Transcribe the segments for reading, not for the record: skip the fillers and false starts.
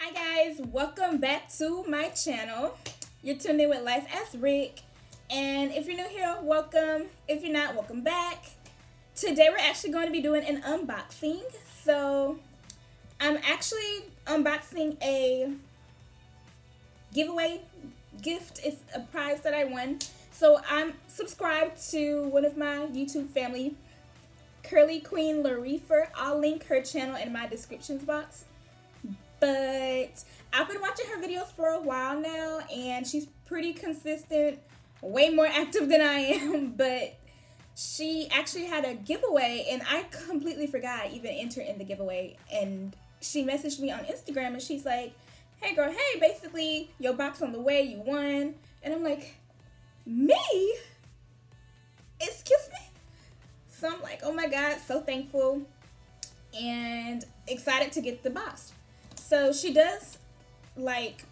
Hi guys, welcome back to my channel. You're tuned in with Life as Rick, and if you're new here, welcome. If you're not, welcome back. Today we're actually going to be doing an unboxing. So I'm actually unboxing a giveaway gift. It's a prize that I won. So I'm subscribed to one of my YouTube family, CurlyQueen Lareefer. I'll link her channel in my descriptions box. But I've been watching her videos for a while now, and she's pretty consistent, way more active than I am. But she actually had a giveaway, and I completely forgot I even entered in the giveaway. And she messaged me on Instagram, and she's like, "Hey girl, hey, basically your box on the way, you won." And I'm like, "Me? Excuse me?" So I'm like, oh my god, so thankful and excited to get the box. So she does like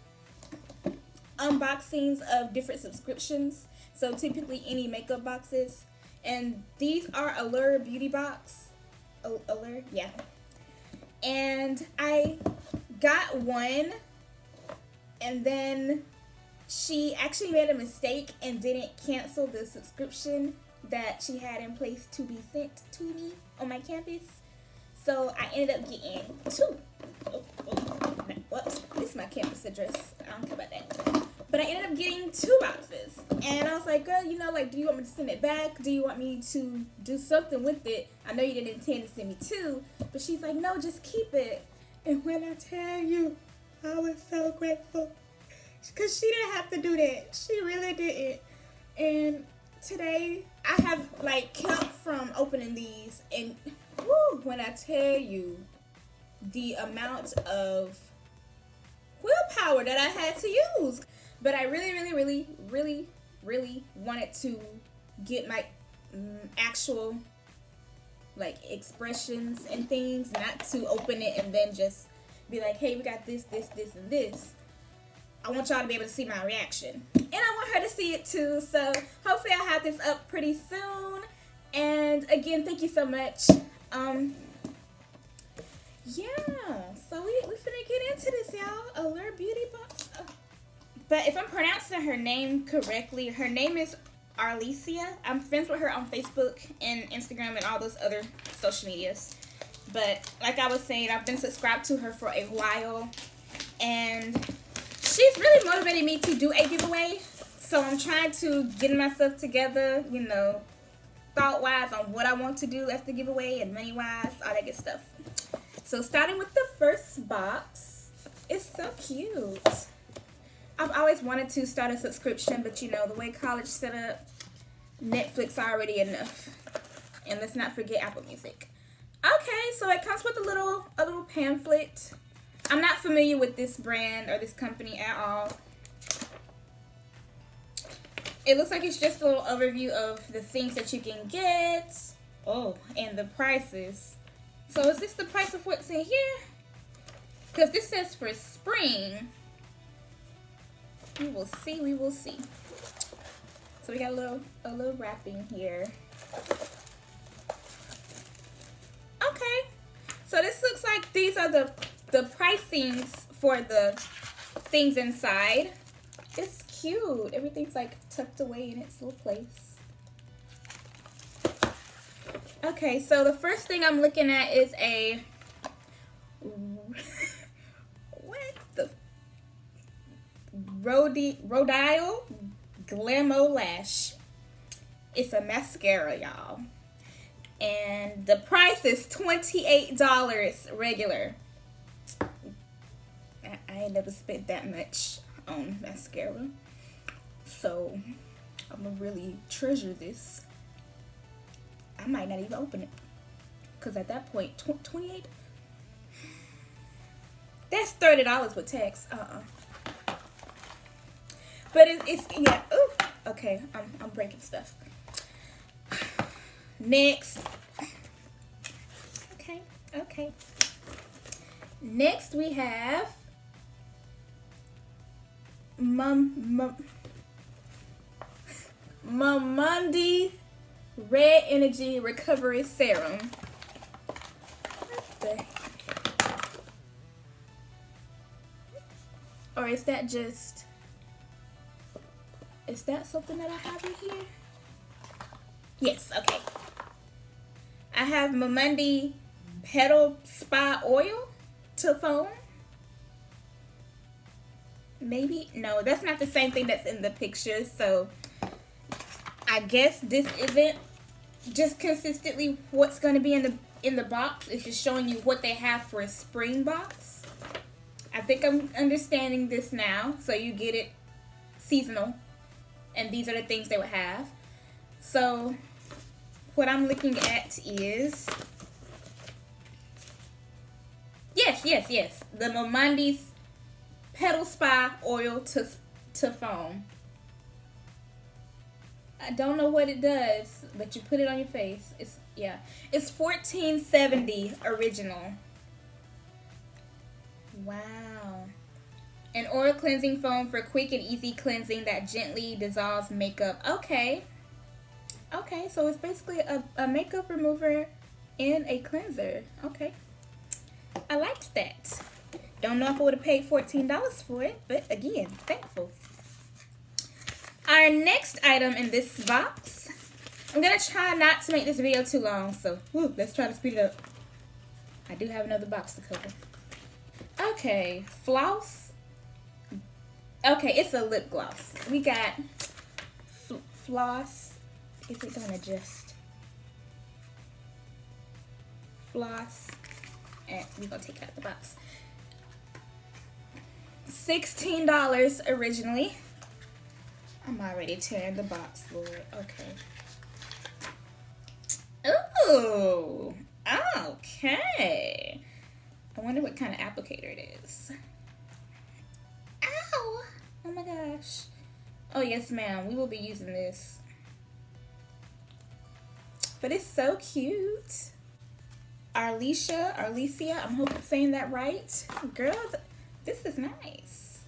unboxings of different subscriptions. So typically any makeup boxes. And these are Allure beauty box. Allure, yeah. And I got one, and then she actually made a mistake and didn't cancel the subscription that she had in place to be sent to me on my campus. So I ended up getting two. Whoops, this is my campus address. I don't care about that. But I ended up getting two boxes. And I was like, girl, you know, like, do you want me to send it back? Do you want me to do something with it? I know you didn't intend to send me two. But she's like, no, just keep it. And when I tell you, I was so grateful. Because she didn't have to do that. She really didn't. And today, I have, like, kept from opening these. And, woo, when I tell you the amount of willpower that I had to use. But I really wanted to get my actual, like, expressions and things. Not to open it and then just be like, hey, we got this, this, and this. I want y'all to be able to see my reaction. And I want her to see it too. So hopefully I'll have this up pretty soon. And again, thank you so much. Yeah, so we finna get into this, y'all. Allure beauty box. But if I'm pronouncing her name correctly, her name is Arlesia. I'm friends with her on Facebook and Instagram and all those other social medias. But like I was saying, I've been subscribed to her for a while, and she's really motivated me to do a giveaway. So I'm trying to get myself together, you know, thought-wise on what I want to do as the giveaway and money-wise, all that good stuff. So starting with the first box, it's so cute. I've always wanted to start a subscription, but you know, the way college set up, Netflix already enough. And let's not forget Apple Music. Okay, so it comes with a little pamphlet. I'm not familiar with this brand or this company at all. It looks like it's just a little overview of the things that you can get. Oh, and the prices. So is this the price of what's in here? Because this says for spring. We will see, we will see. So we got a little wrapping here. Okay. So this looks like these are the pricings for the things inside. It's cute. Everything's like tucked away in its little place. Okay, so the first thing I'm looking at is a what the Rodial Glamo Lash. It's a mascara, y'all, and the price is $28 regular. I ain't never spent that much on mascara, so I'm gonna really treasure this. I might not even open it, because at that point, 28, that's $30 with tax. But it's yeah. Ooh, okay, I'm breaking stuff. Next, okay. Next we have Mamundi Red Energy Recovery Serum. What the Or is that just... Is that something that I have in here? Yes, okay. I have Mamundi Petal Spa Oil to foam. Maybe? No, that's not the same thing that's in the picture. So I guess this isn't just consistently what's going to be in the box. It's just showing you what they have for a spring box. I think I'm understanding this now. So you get it seasonal. And these are the things they would have. So what I'm looking at is... Yes. The Mamundi's Petal Spa Oil to foam. I don't know what it does, but you put it on your face. It's $14.70 original. Wow. An oil cleansing foam for quick and easy cleansing that gently dissolves makeup. Okay, so it's basically a makeup remover and a cleanser. Okay, I liked that. Don't know if I would have paid $14 for it, but again, thankful. Our next item in this box, I'm going to try not to make this video too long, so let's try to speed it up. I do have another box to cover. Okay, floss. Okay, it's a lip gloss. We got floss. Is it going to just... Floss. And we're going to take it out of the box. $16 originally. I'm already tearing the box, Lord. Okay. Ooh. Okay. I wonder what kind of applicator it is. Ow. Oh my gosh. Oh yes, ma'am. We will be using this. But it's so cute. Arlesia. I hope I'm saying that right. Girl, this is nice.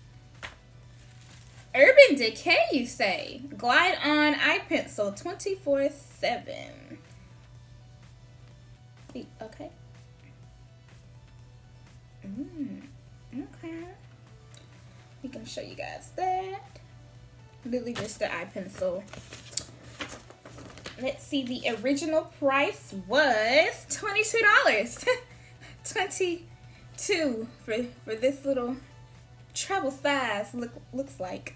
Urban Decay, you say? Glide On Eye Pencil 24/7. Okay. Okay. We can show you guys that. Literally just the eye pencil. Let's see, the original price was $22. $22 for this little travel size looks like.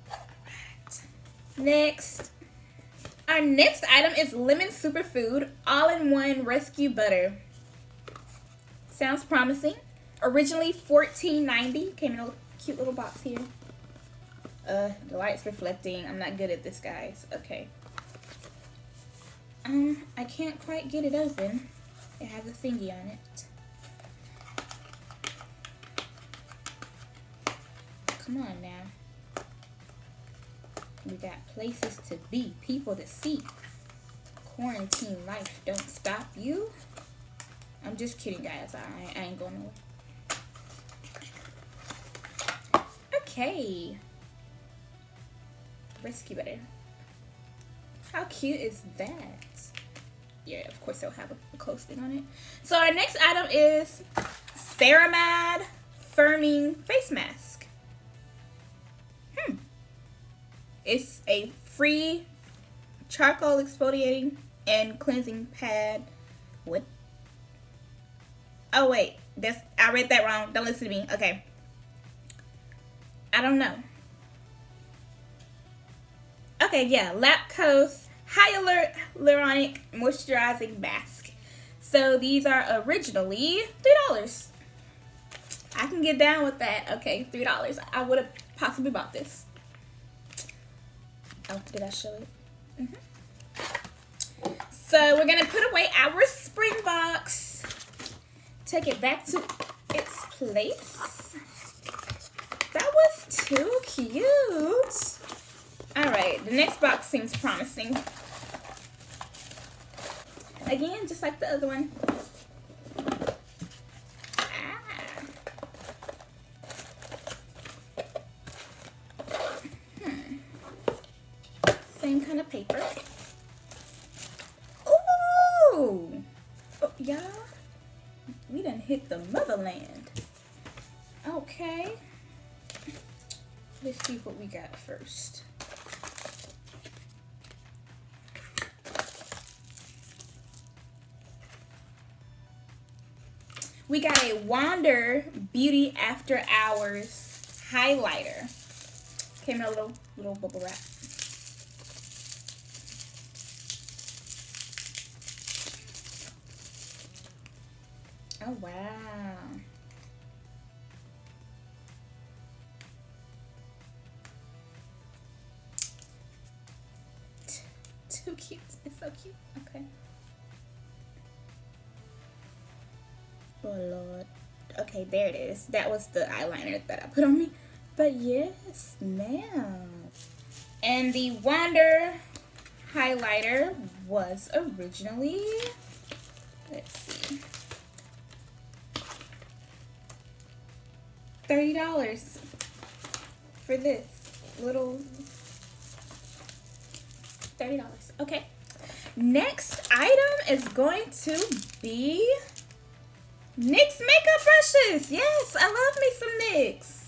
Alright. Next. Our next item is Lemon Superfood All-in-One Rescue Butter. Sounds promising. Originally $14.90. Came in a cute little box here. The light's reflecting. I'm not good at this, guys. Okay. I can't quite get it open. It has a thingy on it. Come on now. We got places to be, people to see. Quarantine life don't stop you. I'm just kidding, guys. I ain't going nowhere. Okay. Rescue butter. How cute is that? Yeah, of course they'll have a close thing on it. So our next item is Ceramide Firming Face Mask. It's a free charcoal exfoliating and cleansing pad. What? Oh wait, I read that wrong. Don't listen to me. Okay. I don't know. Okay, yeah, Lapco's Hyaluronic Moisturizing Mask. So these are originally $3. I can get down with that. Okay, $3. I would have possibly bought this. Oh, did I show it? So we're gonna put away our spring box. Take it back to its place. That was too cute. Alright, the next box seems promising. Again, just like the other one. Same kind of paper. Ooh! Oh, y'all, we done hit the motherland. Okay. Let's see what we got first. We got a Wander Beauty After Hours highlighter. Came in a little bubble wrap. Oh wow. Too cute. It's so cute. Okay. Oh Lord. Okay, there it is. That was the eyeliner that I put on me. But yes, ma'am. And the Wander highlighter was originally, let's see, $30 for this little $30. Okay. Next item is going to be NYX makeup brushes. Yes, I love me some NYX.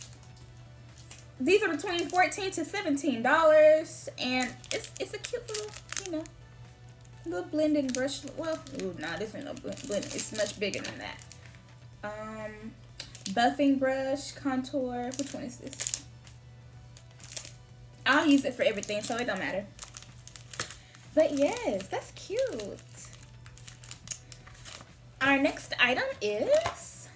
These are between $14 to $17, and it's a cute little, you know, little blending brush. Well, ooh, nah, this ain't no blending. It's much bigger than that. Buffing brush, contour. Which one is this? I'll use it for everything, so it don't matter. But yes, that's cute. Our next item is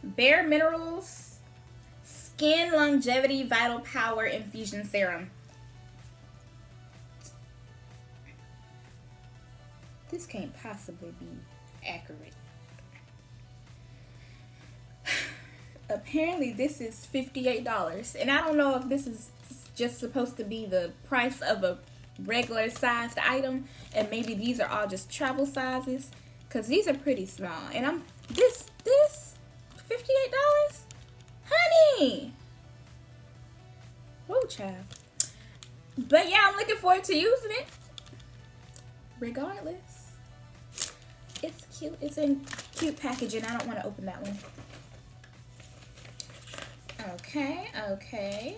Bare Minerals Skin Longevity Vital Power Infusion Serum. This can't possibly be accurate. Apparently this is $58, and I don't know if this is just supposed to be the price of a regular sized item, and maybe these are all just travel sizes, because these are pretty small. And this $58? Honey! Whoa, child. But yeah, I'm looking forward to using it. Regardless. It's cute. It's in cute packaging. I don't want to open that one. Okay.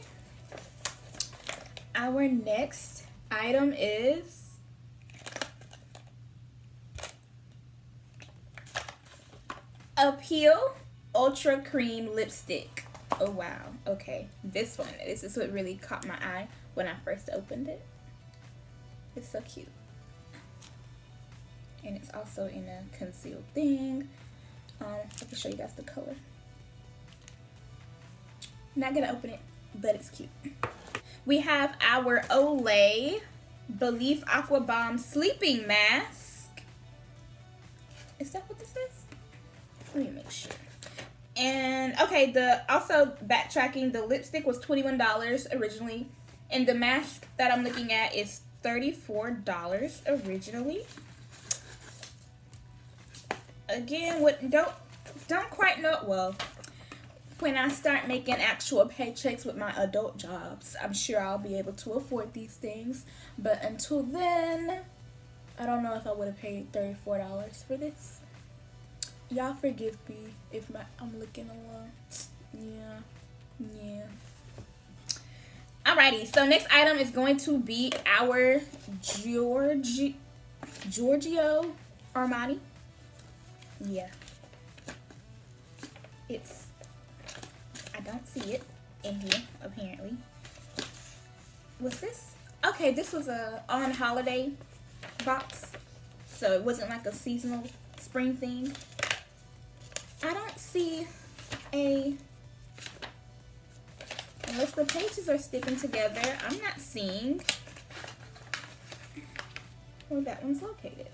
Our next item is Appeal Ultra Cream Lipstick. Oh wow. Okay. This is what really caught my eye when I first opened it. It's so cute. And it's also in a concealed thing. I can show you guys the color. Not gonna open it, but it's cute. We have our Olay Belief Aqua Bomb Sleeping Mask. Is that what this is? Let me make sure. And okay, also backtracking, the lipstick was $21 originally, and the mask that I'm looking at is $34 originally. Again, don't quite know. Well, when I start making actual paychecks with my adult jobs, I'm sure I'll be able to afford these things. But until then, I don't know if I would have paid $34 for this. Y'all forgive me if I'm looking along. Yeah. Alrighty, so next item is going to be our Giorgio Armani. Yeah. I don't see it in here, apparently. What's this? Okay, this was a on holiday box. So it wasn't like a seasonal spring thing. I don't see unless the pages are sticking together, I'm not seeing where that one's located.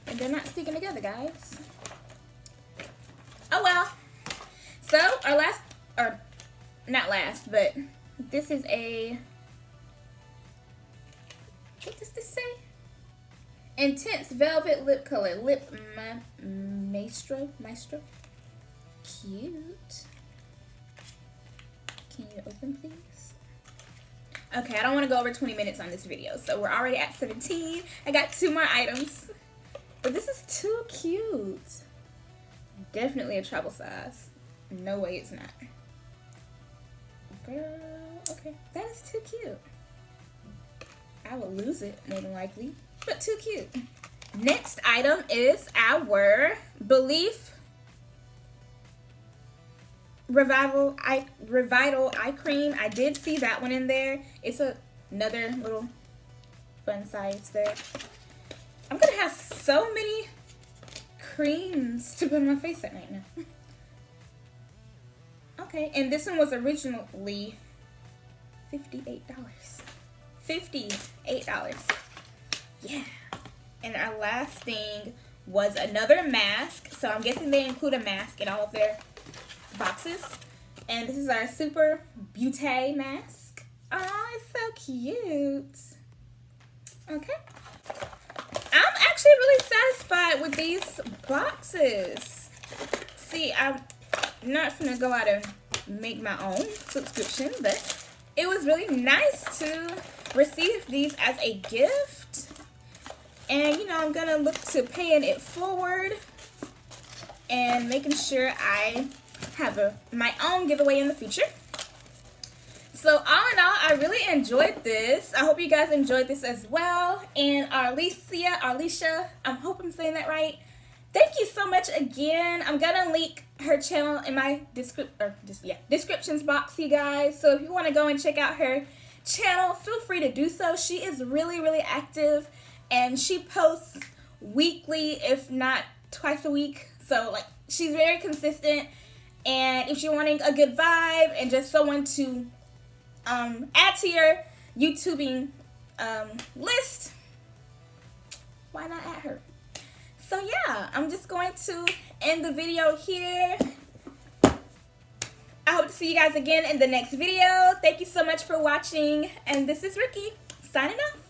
And they're not sticking together, guys. Oh well. So our last, or not last, but this is what does this say? Intense Velvet Lip Color. Lip Maestro. Cute. Can you open, please? Okay, I don't want to go over 20 minutes on this video, so we're already at 17. I got 2 more items. But this is too cute. Definitely a travel size. No way it's not. Girl, okay, that is too cute. I will lose it more than likely, but too cute. Next item is our Belief Revital Eye Cream. I did see that one in there. It's another little fun size there. I'm gonna have so many creams to put on my face at night now. Okay, and this one was originally $58. $58. Yeah. And our last thing was another mask. So I'm guessing they include a mask in all of their boxes. And this is our Super Beauty mask. Oh, it's so cute. Okay. I'm actually really satisfied with these boxes. See, I'm not gonna go out and make my own subscription, but it was really nice to receive these as a gift. And you know, I'm gonna look to paying it forward and making sure I have my own giveaway in the future. So all in all, I really enjoyed this. I hope you guys enjoyed this as well. And Alicia, I hope I'm saying that right. Thank you so much again. I'm gonna link her channel in my descriptions box, you guys. So if you want to go and check out her channel, feel free to do so. She is really, really active, and she posts weekly, if not twice a week. So like, she's very consistent. And if you're wanting a good vibe and just someone to add to your YouTubing list, why not add her? So yeah, I'm just going to end the video here. I hope to see you guys again in the next video. Thank you so much for watching, and this is Ricky signing off.